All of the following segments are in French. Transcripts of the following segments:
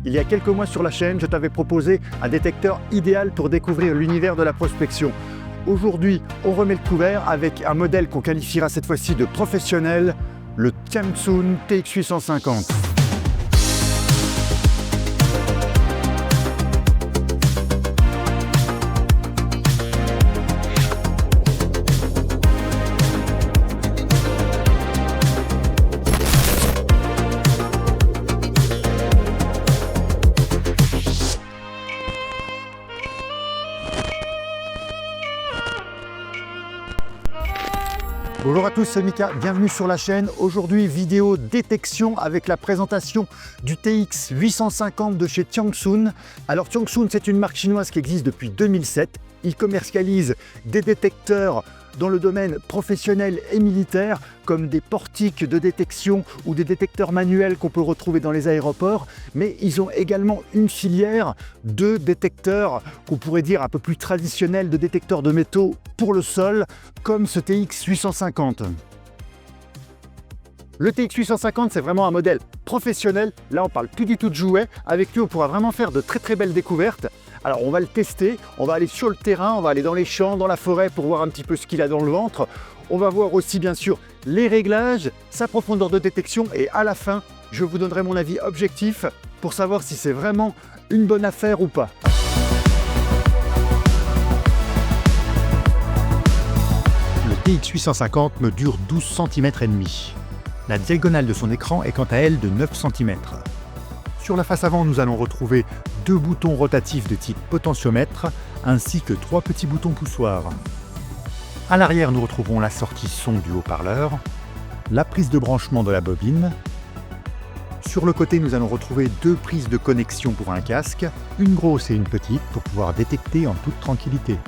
Il y a quelques mois sur la chaîne, je t'avais proposé un détecteur idéal pour découvrir l'univers de la prospection. Aujourd'hui, on remet le couvert avec un modèle qu'on qualifiera cette fois-ci de professionnel, le Tiangsun TX850. Bonjour à tous, c'est Mika, bienvenue sur la chaîne. Aujourd'hui, vidéo détection avec la présentation du TX850 de chez Tiangsun. Alors Tiangsun, c'est une marque chinoise qui existe depuis 2007. Ils commercialisent des détecteurs dans le domaine professionnel et militaire, comme des portiques de détection ou des détecteurs manuels qu'on peut retrouver dans les aéroports, mais ils ont également une filière de détecteurs qu'on pourrait dire un peu plus traditionnels, de détecteurs de métaux pour le sol, comme ce TX850. Le TX850, c'est vraiment un modèle professionnel. Là, on parle plus du tout de jouets. Avec lui, on pourra vraiment faire de très très belles découvertes. Alors, on va le tester. On va aller sur le terrain, on va aller dans les champs, dans la forêt pour voir un petit peu ce qu'il a dans le ventre. On va voir aussi, bien sûr, les réglages, sa profondeur de détection. Et à la fin, je vous donnerai mon avis objectif pour savoir si c'est vraiment une bonne affaire ou pas. Le TX850 mesure 12 cm et demi. La diagonale de son écran est quant à elle de 9 cm. Sur la face avant, nous allons retrouver deux boutons rotatifs de type potentiomètre, ainsi que trois petits boutons poussoirs. À l'arrière, nous retrouvons la sortie son du haut-parleur, la prise de branchement de la bobine. Sur le côté, nous allons retrouver deux prises de connexion pour un casque, une grosse et une petite pour pouvoir détecter en toute tranquillité.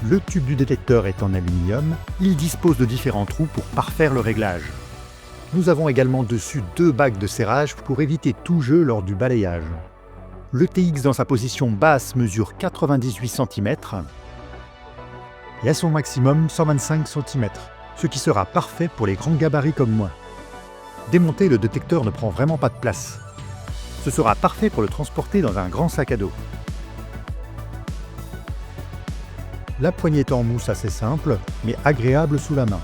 Le tube du détecteur est en aluminium, il dispose de différents trous pour parfaire le réglage. Nous avons également dessus deux bagues de serrage pour éviter tout jeu lors du balayage. Le TX dans sa position basse mesure 98 cm et à son maximum 125 cm, ce qui sera parfait pour les grands gabarits comme moi. Démonté, le détecteur ne prend vraiment pas de place. Ce sera parfait pour le transporter dans un grand sac à dos. La poignée est en mousse assez simple, mais agréable sous la main.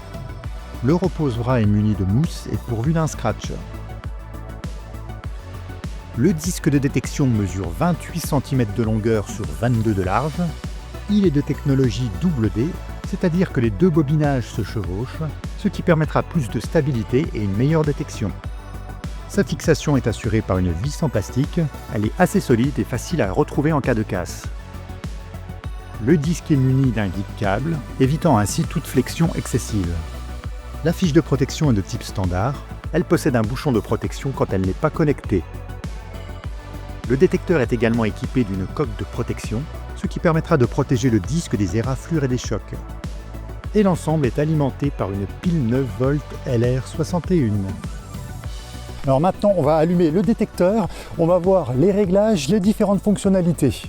Le repose-bras est muni de mousse et pourvu d'un scratch. Le disque de détection mesure 28 cm de longueur sur 22 de large. Il est de technologie double D, c'est-à-dire que les deux bobinages se chevauchent, ce qui permettra plus de stabilité et une meilleure détection. Sa fixation est assurée par une vis en plastique, elle est assez solide et facile à retrouver en cas de casse. Le disque est muni d'un guide câble, évitant ainsi toute flexion excessive. La fiche de protection est de type standard, elle possède un bouchon de protection quand elle n'est pas connectée. Le détecteur est également équipé d'une coque de protection, ce qui permettra de protéger le disque des éraflures et des chocs. Et l'ensemble est alimenté par une pile 9V LR61. Alors maintenant, on va allumer le détecteur, on va voir les réglages, les différentes fonctionnalités.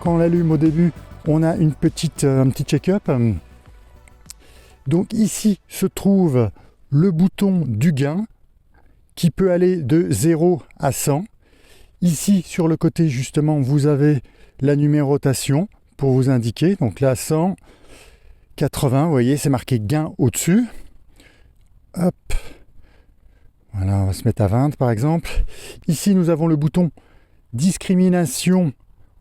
Quand on l'allume au début, on a un petit check-up. Donc ici se trouve le bouton du gain qui peut aller de 0 à 100. Ici sur le côté justement vous avez la numérotation pour vous indiquer. Donc là 100, 80, vous voyez c'est marqué gain au-dessus. Hop. Voilà, on va se mettre à 20 par exemple. Ici nous avons le bouton discrimination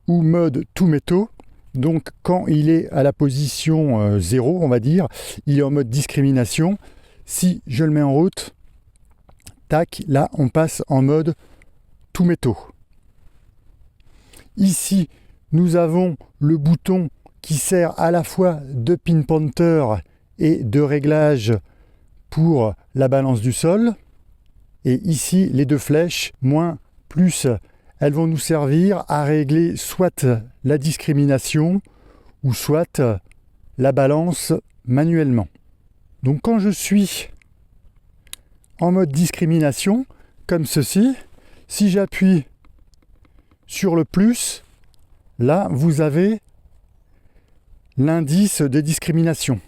ou mode tout métaux. Donc quand il est à la position 0, on va dire, il est en mode discrimination. Si je le mets en route, tac, là on passe en mode tout métaux. Ici, nous avons le bouton qui sert à la fois de pin pointer et de réglage pour la balance du sol. Et ici, les deux flèches, moins, plus, elles vont nous servir à régler soit la discrimination ou soit la balance manuellement. Donc quand je suis en mode discrimination, comme ceci, si j'appuie sur le plus, là vous avez l'indice de discrimination.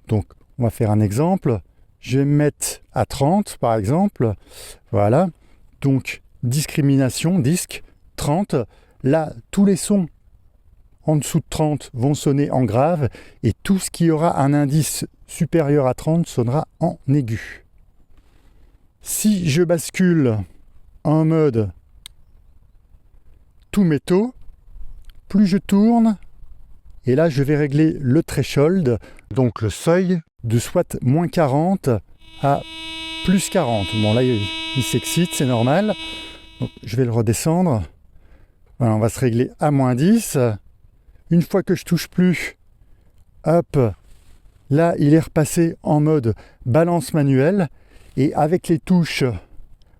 Donc on va faire un exemple, je vais me mettre à 30 par exemple, voilà, Donc discrimination, disque, 30. Là, tous les sons en dessous de 30 vont sonner en grave et tout ce qui aura un indice supérieur à 30 sonnera en aigu. Si je bascule en mode tout métaux, plus je tourne, et là je vais régler le threshold, donc le seuil, de soit moins 40 à plus 40. Bon là il s'excite, c'est normal. Donc, je vais le redescendre. Voilà, on va se régler à moins 10. Une fois que je touche plus, hop, là il est repassé en mode balance manuelle. Et avec les touches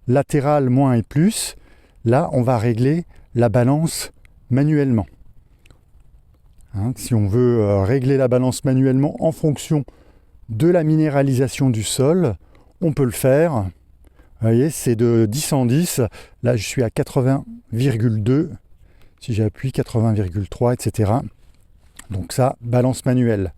latérales moins et plus, là on va régler la balance manuellement. Si on veut régler la balance manuellement en fonction de la minéralisation du sol, on peut le faire. Vous voyez, c'est de 10 en 10. Là je suis à 80,2. Si j'appuie 80,3, etc. Donc ça, balance manuelle.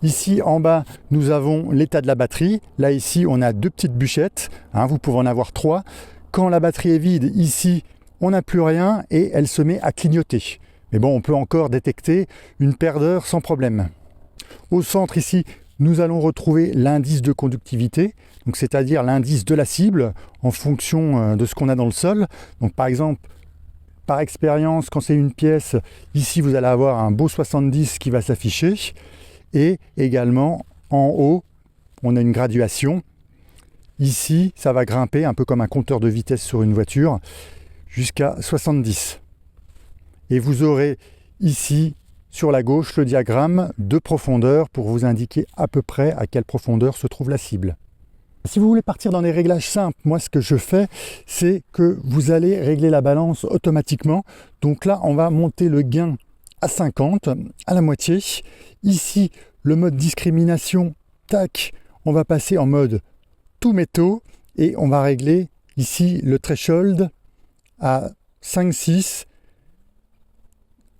Ici en bas, nous avons l'état de la batterie. Là ici, on a deux petites bûchettes. Vous pouvez en avoir 3. Quand la batterie est vide, ici, on n'a plus rien et elle se met à clignoter. Mais bon, on peut encore détecter une paire d'heures sans problème. Au centre ici, nous allons retrouver l'indice de conductivité, donc c'est-à-dire l'indice de la cible en fonction de ce qu'on a dans le sol. Donc par exemple, par expérience, quand c'est une pièce, ici vous allez avoir un beau 70 qui va s'afficher. Et également en haut, on a une graduation. Ici, ça va grimper un peu comme un compteur de vitesse sur une voiture jusqu'à 70. Et vous aurez ici sur la gauche le diagramme de profondeur pour vous indiquer à peu près à quelle profondeur se trouve la cible. Si vous voulez partir dans des réglages simples, moi ce que je fais, c'est que vous allez régler la balance automatiquement. Donc là, on va monter le gain à 50, à la moitié. Ici, le mode discrimination, tac, on va passer en mode tout métaux et on va régler ici le threshold à 5, 6.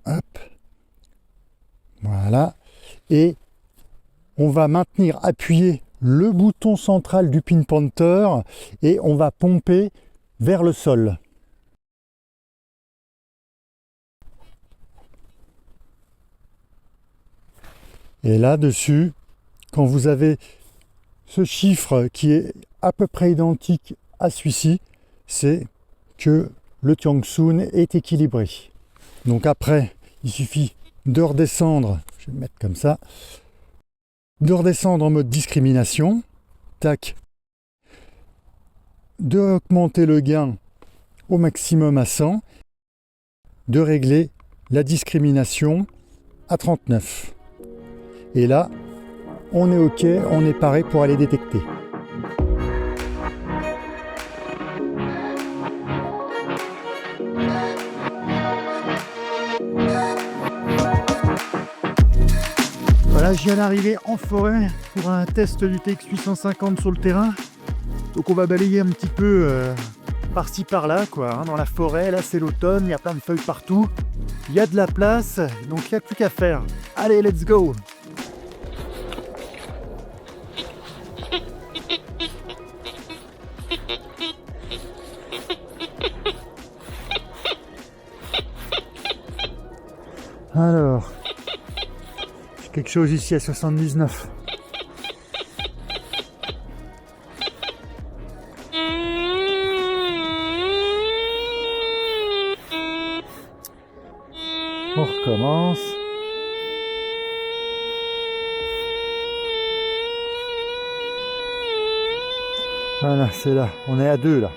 Hop. Voilà. Et on va maintenir appuyé le bouton central du pinpointer et on va pomper vers le sol. Et là-dessus, quand vous avez ce chiffre qui est à peu près identique à celui-ci, c'est que le Tiongsun est équilibré. Donc après, il suffit de redescendre, je vais me mettre comme ça, de redescendre en mode discrimination, tac, de augmenter le gain au maximum à 100, de régler la discrimination à 39. Et là, on est OK, on est paré pour aller détecter. Voilà, je viens d'arriver en forêt pour un test du TX 850 sur le terrain. Donc on va balayer un petit peu par-ci par-là, quoi, dans la forêt. Là c'est l'automne, il y a plein de feuilles partout. Il y a de la place, donc il n'y a plus qu'à faire. Allez, let's go! Alors, j'ai quelque chose ici à 79. On recommence. Voilà, c'est là. On est à 2 là.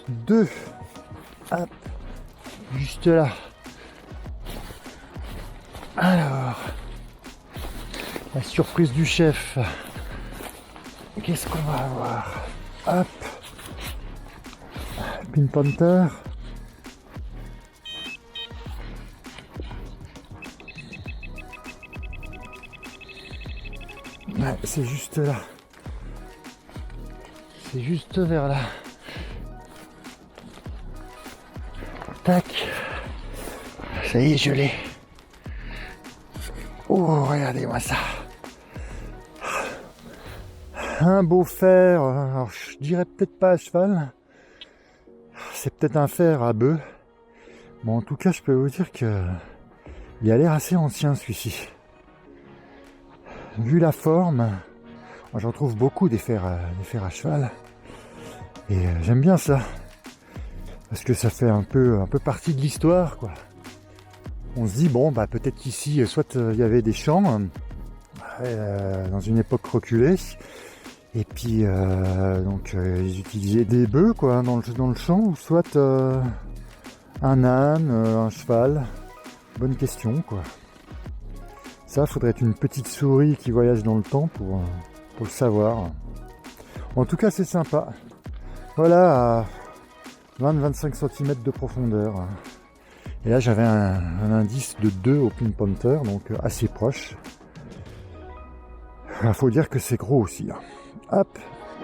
2. Hop. Juste là. Alors, la surprise du chef. Qu'est-ce qu'on va avoir? Hop. Pinpointer. Ouais, c'est juste là. C'est juste vers là. Tac. Ça y est, je l'ai. Oh, regardez-moi ça. Un beau fer, alors je dirais peut-être pas à cheval, c'est peut-être un fer à bœuf. Bon, en tout cas, je peux vous dire que il a l'air assez ancien celui-ci. Vu la forme, j'en trouve beaucoup des fers à cheval. Et j'aime bien ça. Parce que ça fait un peu partie de l'histoire, quoi. On se dit, bon, bah peut-être qu'ici, soit il y avait des champs, dans une époque reculée, et puis donc ils utilisaient des bœufs, quoi, dans le champ, ou soit un âne, un cheval. Bonne question, quoi. Ça, faudrait être une petite souris qui voyage dans le temps pour le savoir. En tout cas, c'est sympa. Voilà, à 20-25 cm de profondeur. Et là, j'avais un indice de 2 au pinpointer, donc assez proche. Il faut dire que c'est gros aussi. Hop,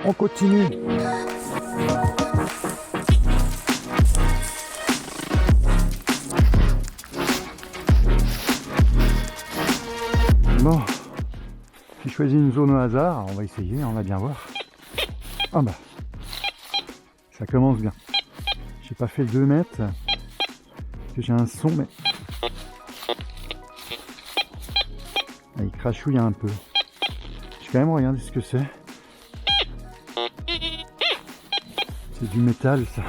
on continue. Bon, j'ai choisi une zone au hasard, on va essayer, on va bien voir. Ah bah, ça commence bien. J'ai pas fait 2 mètres, parce que j'ai un son, mais... Ah, il crachouille un peu. Je vais quand même regarder ce que c'est. C'est du métal, ça.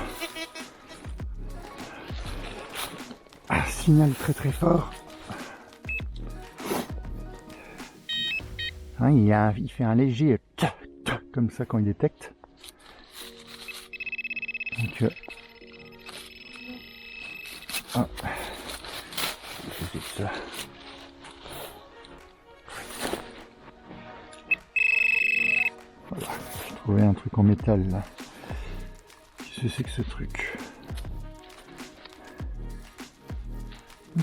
Ah, signal très très fort. Hein, il fait un léger comme ça quand il détecte. Donc, c'est ça. Voilà, j'ai trouvé un truc en métal là. Qu'est-ce que c'est que ce truc?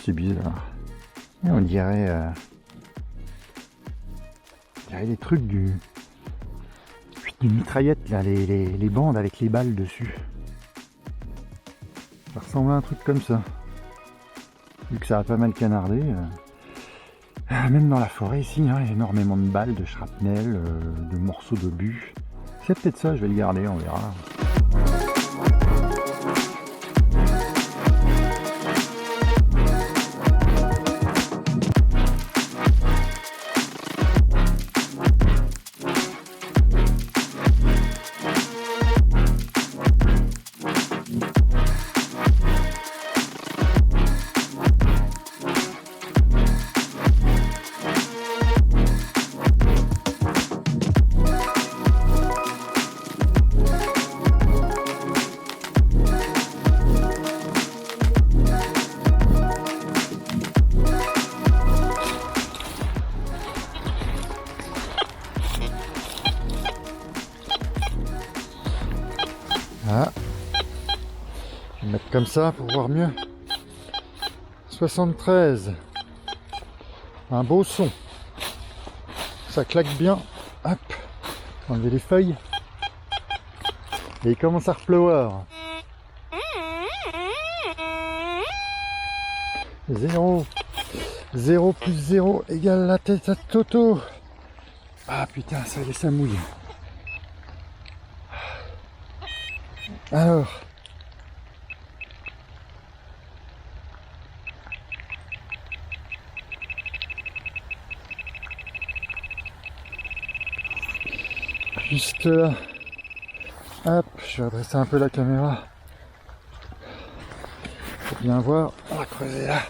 C'est bizarre. Et on dirait les trucs d'une mitraillette là, les bandes avec les balles dessus. Ça ressemble à un truc comme ça. Vu que ça a pas mal canardé. Même dans la forêt ici, hein, il y a énormément de balles, de shrapnel, de morceaux d'obus. C'est peut-être ça, je vais le garder, on verra. Ah, je vais mettre comme ça pour voir mieux. 73. Un beau son. Ça claque bien. Hop. Enlever les feuilles. Et il commence à repleuvoir. 0. 0 plus 0 égale la tête à Toto. Ah putain, ça y est, ça mouille. Alors. Juste là. Hop, je vais adresser un peu la caméra. Pour bien voir. On va creuser là.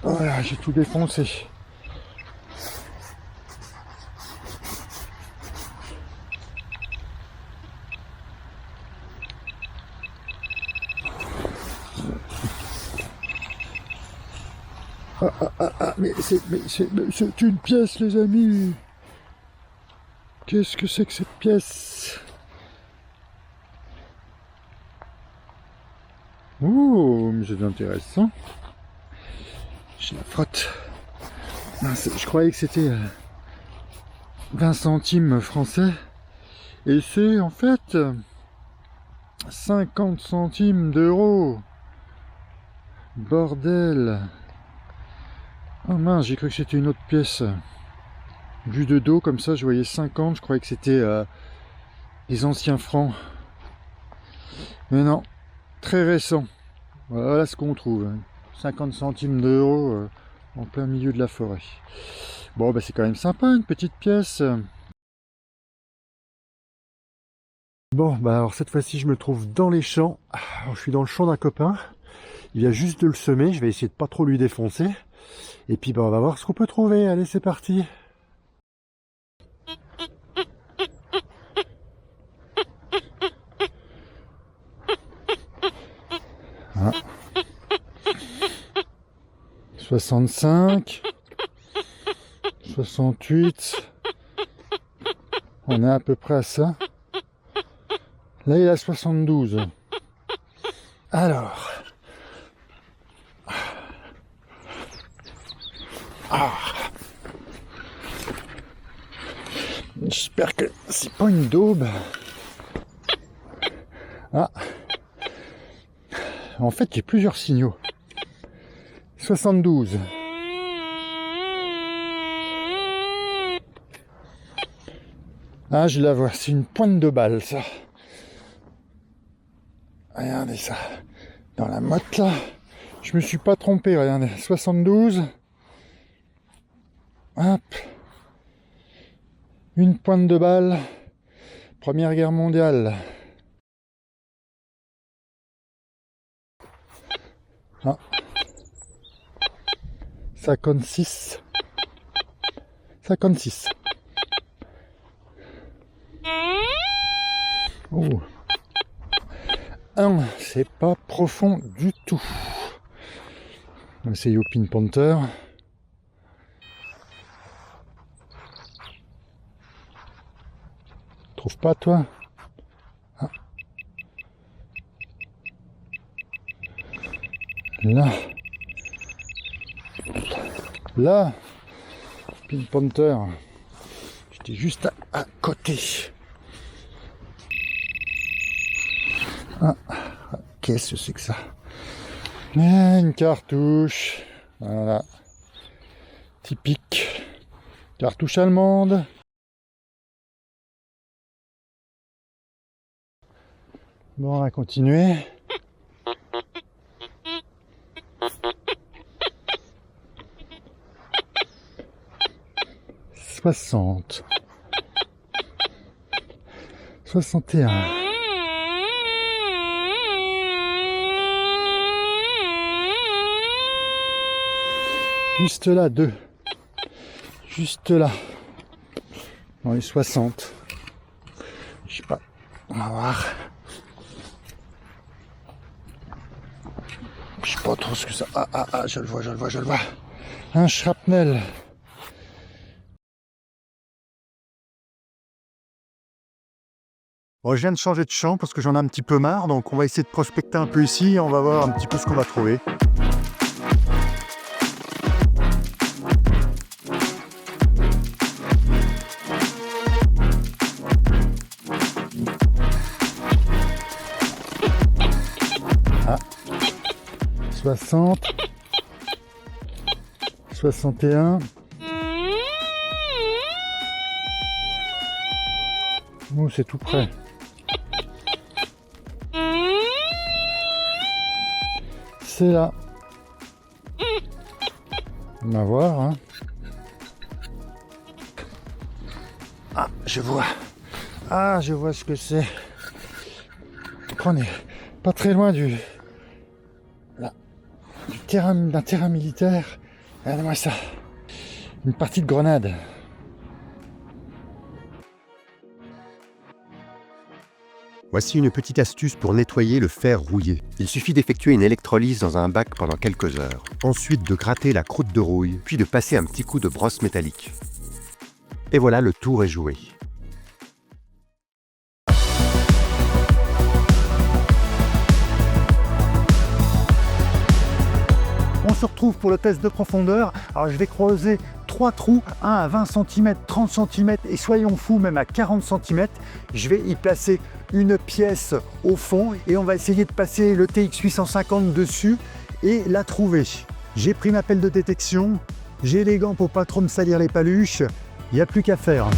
Voilà, j'ai tout défoncé. Mais c'est une pièce, les amis. Qu'est-ce que c'est que cette pièce? Ouh, mais c'est intéressant. Je la frotte. Je croyais que c'était 20 centimes français. Et c'est en fait 50 centimes d'euros. Bordel. Oh mince, j'ai cru que c'était une autre pièce. Vu de dos comme ça, je voyais 50, je croyais que c'était les anciens francs. Mais non, très récent. Voilà ce qu'on trouve. 50 centimes d'euros en plein milieu de la forêt. Bon, bah c'est quand même sympa, une petite pièce. Bon, bah alors cette fois-ci, je me trouve dans les champs. Alors, je suis dans le champ d'un copain. Il vient juste de le semer. Je vais essayer de pas trop lui défoncer. Et puis, bah, on va voir ce qu'on peut trouver. Allez, c'est parti. Ah. 65. 68. On est à peu près à ça. Là, il est à 72. Alors. Ah. J'espère que c'est pas une daube. Ah. En fait, j'ai plusieurs signaux. 72. Ah, je la vois, c'est une pointe de balle, ça. Regardez ça. Dans la motte, là, je me suis pas trompé, regardez. 72. Hop. Une pointe de balle. Première Guerre mondiale. Ah. 56. 56. Oh. C'est pas profond du tout. On va essayer au Pink Panther. Trouve pas, toi? Ah. Là. Là. Pink Panther. J'étais juste à côté. Ah, qu'est-ce que c'est que ça? Une cartouche. Voilà. Typique. Cartouche allemande. Bon, on va continuer. « 60. 61. Juste là, 2. Juste là. Dans les 60. Je sais pas. On va voir. Je sais pas trop ce que ça... Ah, je le vois. Un shrapnel. Bon, je viens de changer de champ parce que j'en ai un petit peu marre, donc on va essayer de prospecter un peu ici et on va voir un petit peu ce qu'on va trouver. Ah, 60, 61. Oh, c'est tout près. C'est là. On va voir. Hein. Ah, je vois. Ah, je vois ce que c'est. On est pas très loin d'un terrain militaire. Regardez-moi ça. Une partie de grenade. Voici une petite astuce pour nettoyer le fer rouillé. Il suffit d'effectuer une électrolyse dans un bac pendant quelques heures. Ensuite de gratter la croûte de rouille, puis de passer un petit coup de brosse métallique. Et voilà, le tour est joué. On se retrouve pour le test de profondeur. Alors je vais creuser 3 trous, un à 20 cm, 30 cm et soyons fous même à 40 cm. Je vais y placer une pièce au fond et on va essayer de passer le TX 850 dessus et la trouver. J'ai pris ma pelle de détection J'ai les gants pour pas trop me salir les paluches. Il n'y a plus qu'à faire.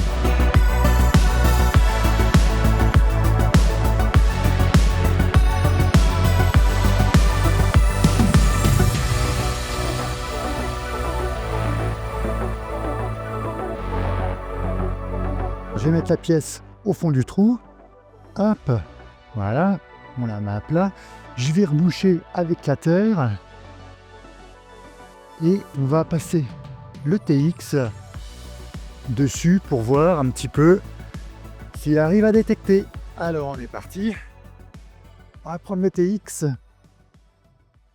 Je vais mettre la pièce au fond du trou. Hop, voilà, on la met à plat. Je vais reboucher avec la terre. Et on va passer le TX dessus pour voir un petit peu s'il arrive à détecter. Alors on est parti. On va prendre le TX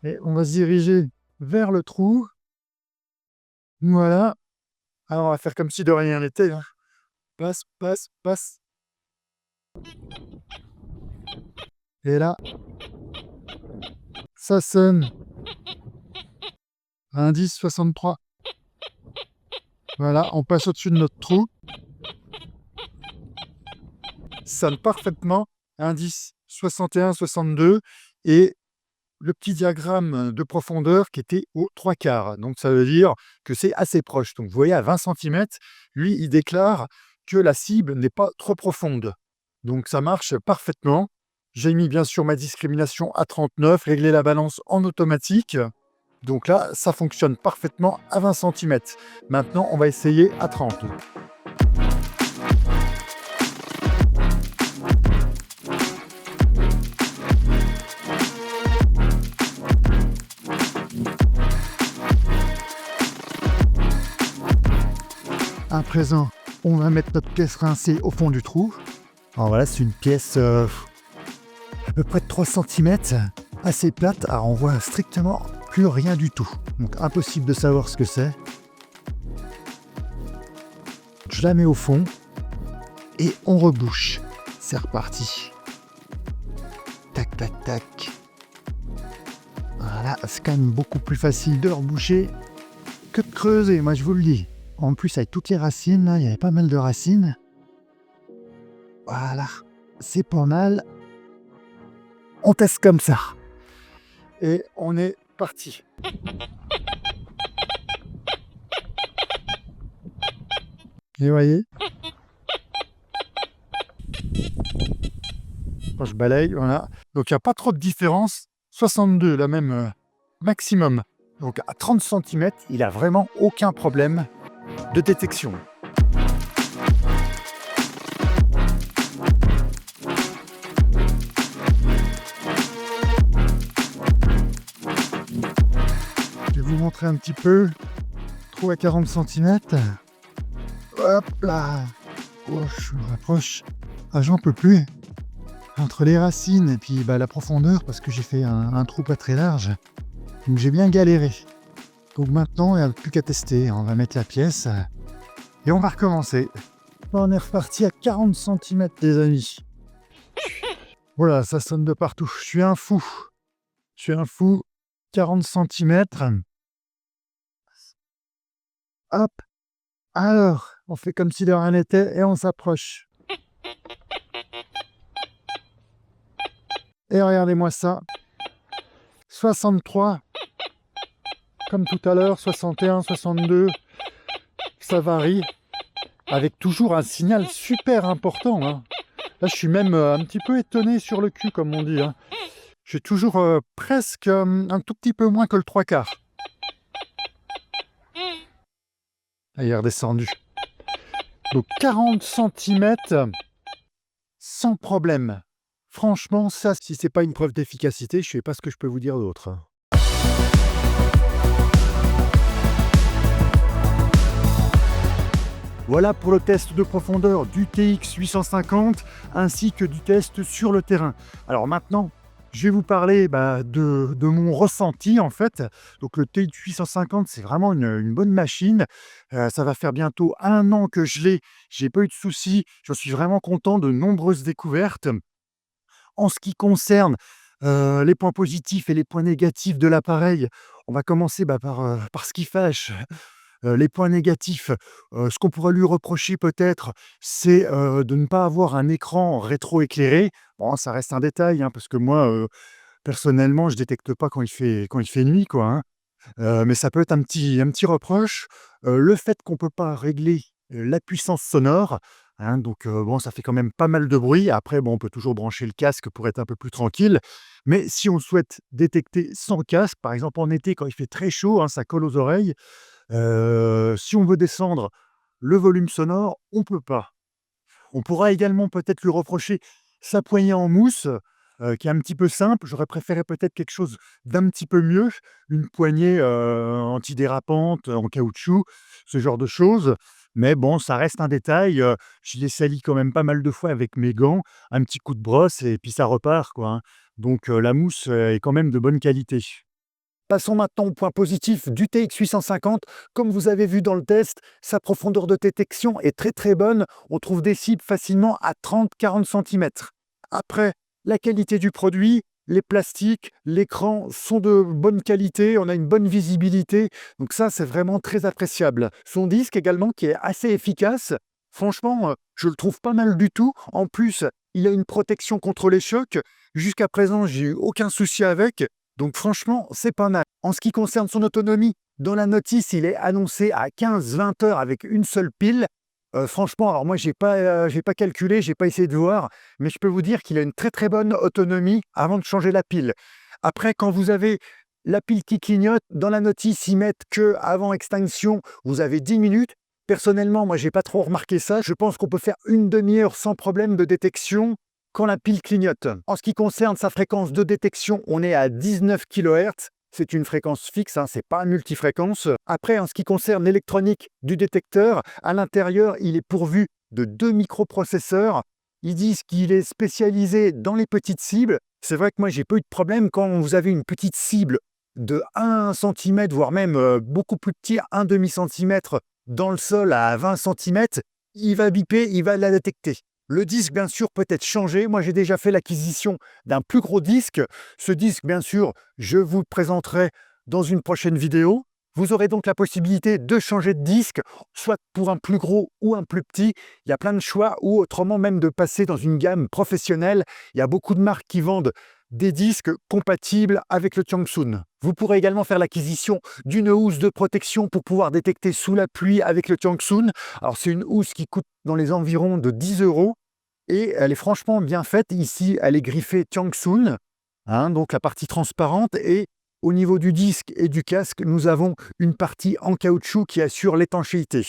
et on va se diriger vers le trou. Voilà. Alors on va faire comme si de rien n'était. Hein. Passe, passe, passe. Et là, ça sonne. Indice 63. Voilà, on passe au-dessus de notre trou. Sonne parfaitement. Indice 61, 62. Et le petit diagramme de profondeur qui était aux 3/4. Donc ça veut dire que c'est assez proche. Donc vous voyez, à 20 cm, lui, il déclare que la cible n'est pas trop profonde. Donc ça marche parfaitement. J'ai mis bien sûr ma discrimination à 39, réglé la balance en automatique. Donc là, ça fonctionne parfaitement à 20 cm. Maintenant, on va essayer à 30. À présent, on va mettre notre pièce rincée au fond du trou. Alors voilà, c'est une pièce à peu près de 3 cm, assez plate. Alors on voit strictement plus rien du tout. Donc impossible de savoir ce que c'est. Je la mets au fond et on rebouche. C'est reparti. Tac, tac, tac. Voilà, c'est quand même beaucoup plus facile de reboucher que de creuser, moi je vous le dis. En plus, avec toutes les racines, là, il y avait pas mal de racines. Voilà, c'est pas mal. On teste comme ça. Et on est parti. Et vous voyez, quand je balaye, voilà. Donc il n'y a pas trop de différence. 62, la même maximum. Donc à 30 cm, il n'a vraiment aucun problème de détection. Je vais vous montrer un petit peu. Trou à 40 cm. Hop là. Oh, je me rapproche. Ah, j'en peux plus. Entre les racines et puis la profondeur, parce que j'ai fait un trou pas très large. Donc j'ai bien galéré. Donc maintenant, il n'y a plus qu'à tester. On va mettre la pièce et on va recommencer. On est reparti à 40 cm, les amis. Voilà, ça sonne de partout. Je suis un fou. 40 cm. Hop. Alors, on fait comme si de rien n'était et on s'approche. Et regardez-moi ça. 63. Comme tout à l'heure, 61, 62. Ça varie. Avec toujours un signal super important. Hein. Là, je suis même un petit peu étonné sur le cul, comme on dit. Hein. J'ai toujours presque un tout petit peu moins que le 3/4. Ah, il est redescendu. Donc 40 cm sans problème. Franchement, ça, si c'est pas une preuve d'efficacité, je sais pas ce que je peux vous dire d'autre. Voilà pour le test de profondeur du TX 850 ainsi que du test sur le terrain. Alors maintenant, je vais vous parler de mon ressenti en fait. Donc le TX 850, c'est vraiment une bonne machine. Ça va faire bientôt 1 an que je l'ai. J'ai pas eu de soucis. Je suis vraiment content de nombreuses découvertes. En ce qui concerne les points positifs et les points négatifs de l'appareil, on va commencer par ce qui fâche. Les points négatifs, ce qu'on pourrait lui reprocher peut-être, c'est de ne pas avoir un écran rétroéclairé. Bon, ça reste un détail, hein, parce que moi, personnellement, je détecte pas quand il fait nuit, quoi, hein. Mais ça peut être un petit reproche, le fait qu'on ne peut pas régler, la puissance sonore, hein, donc bon, ça fait quand même pas mal de bruit. Après, bon, on peut toujours brancher le casque pour être un peu plus tranquille. Mais si on souhaite détecter sans casque, par exemple en été quand il fait très chaud, hein, ça colle aux oreilles, si on veut descendre le volume sonore, on peut pas. On pourra également peut-être lui reprocher sa poignée en mousse, qui est un petit peu simple. J'aurais préféré peut-être quelque chose d'un petit peu mieux, une poignée, antidérapante, en caoutchouc, ce genre de choses. Mais bon, ça reste un détail, je l'ai sali quand même pas mal de fois avec mes gants, un petit coup de brosse et puis ça repart, quoi, hein. Donc la mousse, est quand même de bonne qualité. Passons maintenant au point positif du TX850. Comme vous avez vu dans le test, sa profondeur de détection est très très bonne. On trouve des cibles facilement à 30-40 cm. Après, la qualité du produit, les plastiques, l'écran sont de bonne qualité, on a une bonne visibilité. Donc ça, c'est vraiment très appréciable. Son disque également qui est assez efficace. Franchement, je le trouve pas mal du tout. En plus, il a une protection contre les chocs. Jusqu'à présent, j'ai eu aucun souci avec. Donc franchement, c'est pas mal. En ce qui concerne son autonomie, dans la notice, il est annoncé à 15-20 heures avec une seule pile. Franchement, alors moi, j'ai pas calculé, j'ai pas essayé de voir, mais je peux vous dire qu'il a une très très bonne autonomie avant de changer la pile. Après, quand vous avez la pile qui clignote, dans la notice, ils mettent que avant extinction, vous avez 10 minutes. Personnellement, moi, j'ai pas trop remarqué ça. Je pense qu'on peut faire une demi-heure sans problème de détection quand la pile clignote. En ce qui concerne sa fréquence de détection, on est à 19 kHz. C'est une fréquence fixe, hein, c'est pas un multifréquence. Après, en ce qui concerne l'électronique du détecteur, à l'intérieur, il est pourvu de 2 microprocesseurs. Ils disent qu'il est spécialisé dans les petites cibles. C'est vrai que moi, j'ai pas eu de problème quand vous avez une petite cible de 1 cm, voire même beaucoup plus petit, 1 demi-centimètre dans le sol à 20 cm. Il va biper, il va la détecter. Le disque, bien sûr, peut être changé. Moi, j'ai déjà fait l'acquisition d'un plus gros disque. Ce disque, bien sûr, je vous le présenterai dans une prochaine vidéo. Vous aurez donc la possibilité de changer de disque, soit pour un plus gros ou un plus petit. Il y a plein de choix, ou autrement même de passer dans une gamme professionnelle. Il y a beaucoup de marques qui vendent des disques compatibles avec le Tiongsun. Vous pourrez également faire l'acquisition d'une housse de protection pour pouvoir détecter sous la pluie avec le Tiongsun. Alors c'est une housse qui coûte dans les environs de 10 € et elle est franchement bien faite. Ici, elle est griffée Tiongsun, hein, donc la partie transparente, et au niveau du disque et du casque, nous avons une partie en caoutchouc qui assure l'étanchéité.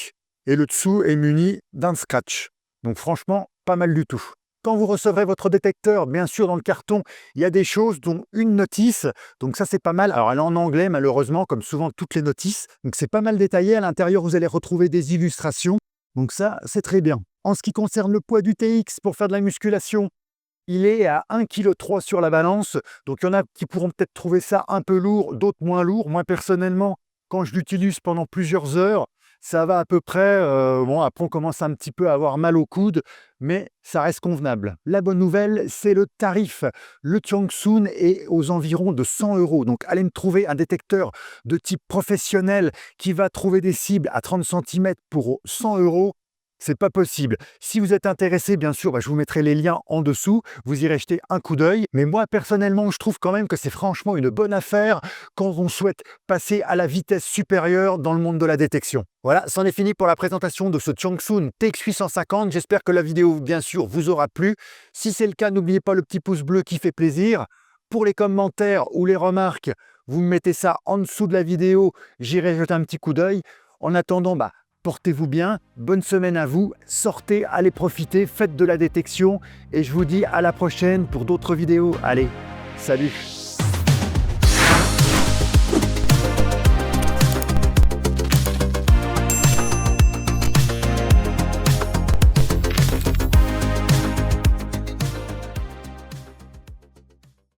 Et le dessous est muni d'un scratch. Donc franchement, pas mal du tout. Quand vous recevrez votre détecteur, bien sûr, dans le carton, il y a des choses, dont une notice. Donc ça, c'est pas mal. Alors, elle est en anglais, malheureusement, comme souvent toutes les notices. Donc, c'est pas mal détaillé. À l'intérieur, vous allez retrouver des illustrations. Donc ça, c'est très bien. En ce qui concerne le poids du TX pour faire de la musculation, il est à 1,3 kg sur la balance. Donc, il y en a qui pourront peut-être trouver ça un peu lourd, d'autres moins lourd. Moi, personnellement, quand je l'utilise pendant plusieurs heures, ça va à peu près. Bon, après, on commence un petit peu à avoir mal au coude, mais ça reste convenable. La bonne nouvelle, c'est le tarif. Le Tiongsun est aux environs de 100 €. Donc, allez me trouver un détecteur de type professionnel qui va trouver des cibles à 30 cm pour 100 €. C'est pas possible. Si vous êtes intéressé, bien sûr, je vous mettrai les liens en dessous. Vous irez jeter un coup d'œil. Mais moi, personnellement, je trouve quand même que c'est franchement une bonne affaire quand on souhaite passer à la vitesse supérieure dans le monde de la détection. Voilà, c'en est fini pour la présentation de ce Tiongsun TX850. J'espère que la vidéo, bien sûr, vous aura plu. Si c'est le cas, n'oubliez pas le petit pouce bleu qui fait plaisir. Pour les commentaires ou les remarques, vous me mettez ça en dessous de la vidéo. J'irai jeter un petit coup d'œil. En attendant, portez-vous bien, bonne semaine à vous, sortez, allez profiter, faites de la détection et je vous dis à la prochaine pour d'autres vidéos. Allez, salut!